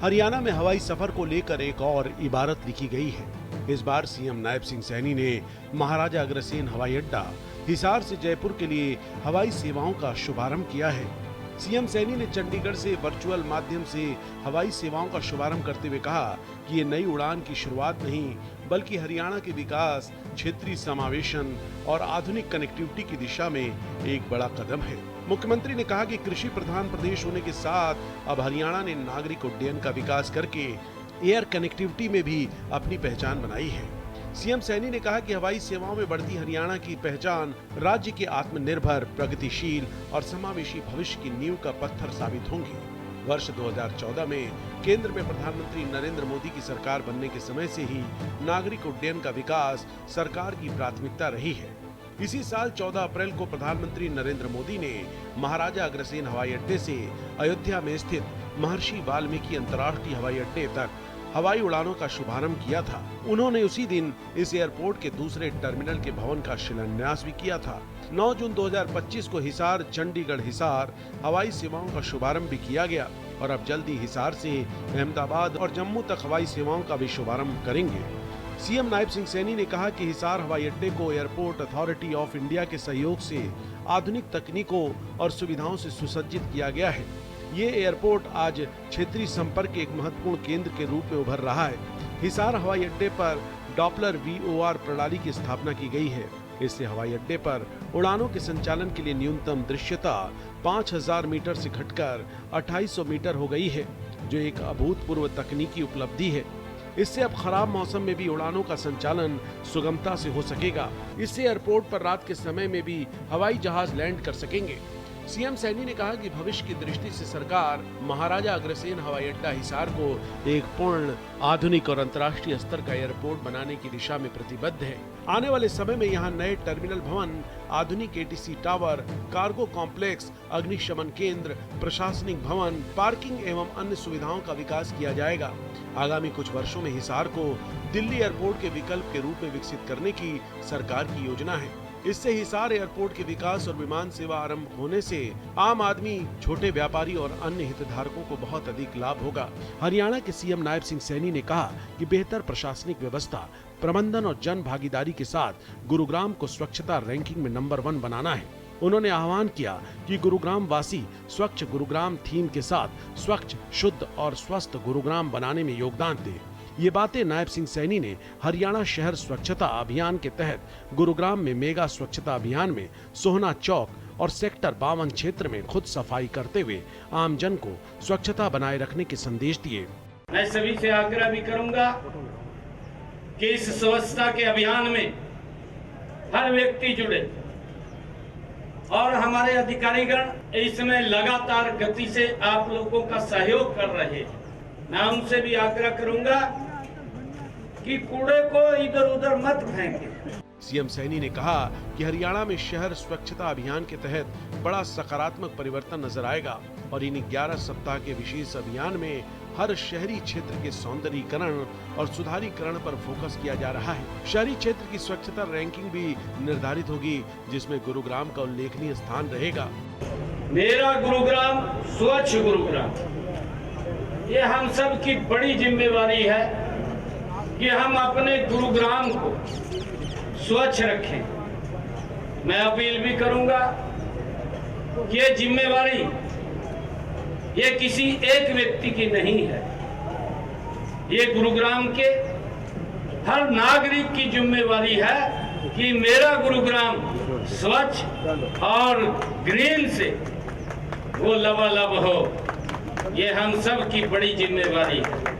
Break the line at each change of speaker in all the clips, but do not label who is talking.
हरियाणा में हवाई सफर को लेकर एक और इबारत लिखी गई है। इस बार सीएम नायब सिंह सैनी ने महाराजा अग्रसेन हवाई अड्डा हिसार से जयपुर के लिए हवाई सेवाओं का शुभारंभ किया है। सीएम सैनी ने चंडीगढ़ से वर्चुअल माध्यम से हवाई सेवाओं का शुभारंभ करते हुए कहा कि ये नई उड़ान की शुरुआत नहीं बल्कि हरियाणा के विकास, क्षेत्रीय समावेशन और आधुनिक कनेक्टिविटी की दिशा में एक बड़ा कदम है। मुख्यमंत्री ने कहा कि कृषि प्रधान प्रदेश होने के साथ अब हरियाणा ने नागरिक उड्डयन का विकास करके एयर कनेक्टिविटी में भी अपनी पहचान बनाई है। सीएम सैनी ने कहा कि हवाई सेवाओं में बढ़ती हरियाणा की पहचान राज्य के आत्मनिर्भर, प्रगतिशील और समावेशी भविष्य की नींव का पत्थर साबित होंगी। वर्ष 2014 में केंद्र में प्रधानमंत्री नरेंद्र मोदी की सरकार बनने के समय से ही नागरिक उड्डयन का विकास सरकार की प्राथमिकता रही है। इसी साल 14 अप्रैल को प्रधानमंत्री नरेंद्र मोदी ने महाराजा अग्रसेन हवाई अड्डे से अयोध्या में स्थित महर्षि वाल्मीकि अंतर्राष्ट्रीय हवाई अड्डे तक हवाई उड़ानों का शुभारंभ किया था। उन्होंने उसी दिन इस एयरपोर्ट के दूसरे टर्मिनल के भवन का शिलान्यास भी किया था। 9 जून 2025 को हिसार, चंडीगढ़ हिसार हवाई सेवाओं का शुभारंभ भी किया गया और अब जल्दी हिसार से अहमदाबाद और जम्मू तक हवाई सेवाओं का भी शुभारंभ करेंगे। सीएम नायब सिंह सैनी ने कहा कि हिसार हवाई अड्डे को एयरपोर्ट अथॉरिटी ऑफ इंडिया के सहयोग से आधुनिक तकनीकों और सुविधाओं से सुसज्जित किया गया है। ये एयरपोर्ट आज क्षेत्रीय संपर्क के एक महत्वपूर्ण केंद्र के रूप में उभर रहा है। हिसार हवाई अड्डे पर डॉपलर VOR प्रणाली की स्थापना की गई है। इससे हवाई अड्डे पर उड़ानों के संचालन के लिए न्यूनतम दृश्यता 5000 मीटर से घटकर 2800 मीटर हो गई है, जो एक अभूतपूर्व तकनीकी उपलब्धि है। इससे अब खराब मौसम में भी उड़ानों का संचालन सुगमता से हो सकेगा। इससे एयरपोर्ट पर रात के समय में भी हवाई जहाज लैंड कर सकेंगे। सीएम सैनी ने कहा कि भविष्य की दृष्टि से सरकार महाराजा अग्रसेन हवाई अड्डा हिसार को एक पूर्ण, आधुनिक और अंतर्राष्ट्रीय स्तर का एयरपोर्ट बनाने की दिशा में प्रतिबद्ध है। आने वाले समय में यहाँ नए टर्मिनल भवन, आधुनिक ATC टावर, कार्गो कॉम्प्लेक्स, अग्निशमन केंद्र, प्रशासनिक भवन, पार्किंग एवं अन्य सुविधाओं का विकास किया जाएगा। आगामी कुछ वर्षों में हिसार को दिल्ली एयरपोर्ट के विकल्प के रूप में विकसित करने की सरकार की योजना है। इससे हिसार एयरपोर्ट के विकास और विमान सेवा आरंभ होने से आम आदमी, छोटे व्यापारी और अन्य हितधारकों को बहुत अधिक लाभ होगा। हरियाणा के सीएम नायब सिंह सैनी ने कहा कि बेहतर प्रशासनिक व्यवस्था, प्रबंधन और जन भागीदारी के साथ गुरुग्राम को स्वच्छता रैंकिंग में नंबर 1 बनाना है। उन्होंने आह्वान किया कि गुरुग्राम वासी स्वच्छ गुरुग्राम थीम के साथ स्वच्छ, शुद्ध और स्वस्थ गुरुग्राम बनाने में योगदान दें। ये बातें नायब सिंह सैनी ने हरियाणा शहर स्वच्छता अभियान के तहत गुरुग्राम में मेगा स्वच्छता अभियान में सोहना चौक और सेक्टर 52 क्षेत्र में खुद सफाई करते हुए आमजन को स्वच्छता बनाए रखने के संदेश दिए।
मैं सभी से आग्रह भी करूंगा कि इस स्वच्छता के अभियान में हर व्यक्ति जुड़े और हमारे अधिकारीगण इसमें लगातार गति से आप लोगों का सहयोग कर रहे हैं। मैं उनसे भी आग्रह करूंगा कि कूड़े को इधर उधर मत फेंकें।
सीएम सैनी ने कहा कि हरियाणा में शहर स्वच्छता अभियान के तहत बड़ा सकारात्मक परिवर्तन नजर आएगा और इन 11 सप्ताह के विशेष अभियान में हर शहरी क्षेत्र के सौंदर्यीकरण और सुधारीकरण पर फोकस किया जा रहा है। शहरी क्षेत्र की स्वच्छता रैंकिंग भी निर्धारित होगी, जिसमें गुरुग्राम का उल्लेखनीय स्थान रहेगा।
मेरा गुरुग्राम, स्वच्छ गुरुग्राम, ये हम सब की बड़ी जिम्मेवारी है कि हम अपने गुरुग्राम को स्वच्छ रखें। मैं अपील भी करूंगा कि ये जिम्मेवारी ये किसी एक व्यक्ति की नहीं है, ये गुरुग्राम के हर नागरिक की जिम्मेवारी है कि मेरा गुरुग्राम स्वच्छ और ग्रीन से वो लबालब हो। ये हम सब की बड़ी जिम्मेवारी है।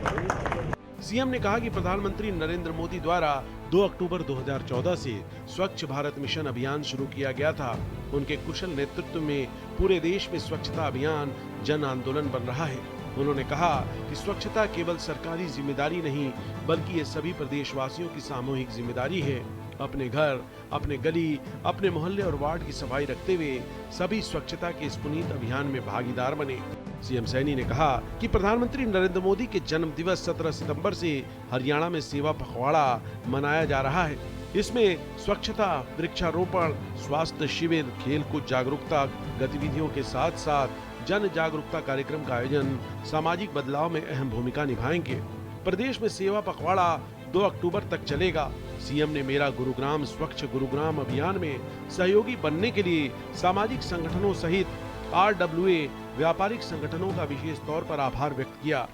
सीएम ने कहा कि प्रधानमंत्री नरेंद्र मोदी द्वारा 2 अक्टूबर 2014 से स्वच्छ भारत मिशन अभियान शुरू किया गया था। उनके कुशल नेतृत्व में पूरे देश में स्वच्छता अभियान जन आंदोलन बन रहा है। उन्होंने कहा कि स्वच्छता केवल सरकारी जिम्मेदारी नहीं, बल्कि ये सभी प्रदेशवासियों की सामूहिक जिम्मेदारी है। अपने घर, अपने गली, अपने मोहल्ले और वार्ड की सफाई रखते हुए सभी स्वच्छता के इस पुनीत अभियान में भागीदार बने। सीएम सैनी ने कहा कि प्रधानमंत्री नरेंद्र मोदी के जन्म दिवस 17 सितंबर से हरियाणा में सेवा पखवाड़ा मनाया जा रहा है। इसमें स्वच्छता, वृक्षारोपण, स्वास्थ्य शिविर, खेलकूद जागरूकता गतिविधियों के साथ साथ जन जागरूकता कार्यक्रम का आयोजन सामाजिक बदलाव में अहम भूमिका निभाएंगे। प्रदेश में सेवा पखवाड़ा 2 अक्टूबर तक चलेगा। सीएम ने मेरा गुरुग्राम स्वच्छ गुरुग्राम अभियान में सहयोगी बनने के लिए सामाजिक संगठनों सहित RWA व्यापारिक संगठनों का विशेष तौर पर आभार व्यक्त किया।